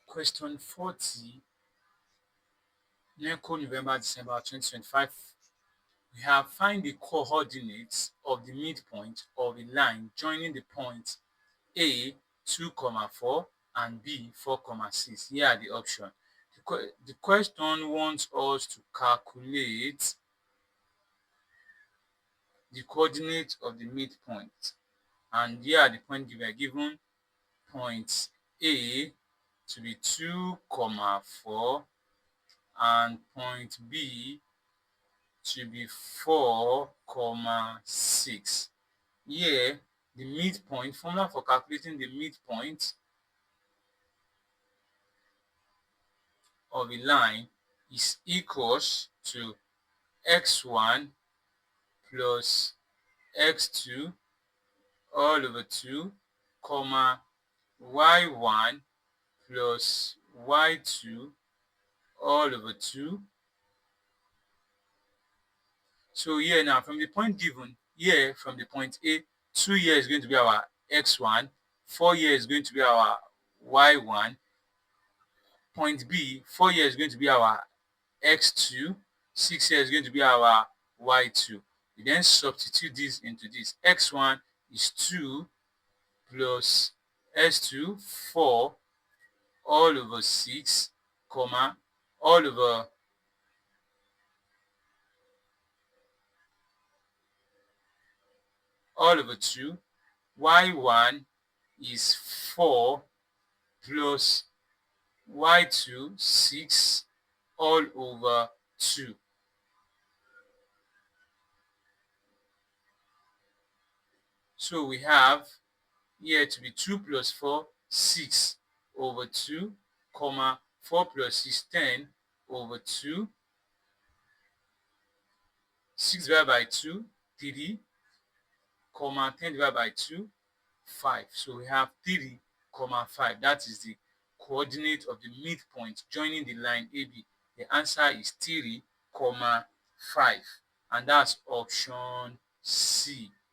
Question 40, NECO November December 2025. We have find the coordinates of the midpoint of a line joining the point A 2, 4 and B 4, 6. Here are the options. The question wants us to calculate the coordinates of the midpoint, and here are the points given. Point A to be 2, 4 and point B to be 4, 6. Here, the midpoint, formula for calculating the midpoint of a line is equals to x1 plus x2 all over 2, y1 plus y2 all over 2. So here now, from the point given, here from the point A, 2 here is going to be our x1, 4 here is going to be our y1, point B, 4 here is going to be our x2, 6 here is going to be our y2. We then substitute this into this. X1 is 2 plus s2, 4 all over 6, comma, all over 2. Y1 is 4 plus y2, 6 all over 2. So we have here to be 2 plus 4, 6 over 2, comma, 4 plus 6, 10 over 2. 6 divided by 2, 3, comma, 10 divided by 2, 5. So we have 3, 5. That is the coordinate of the midpoint joining the line AB. The answer is 3, 5. And that's option C.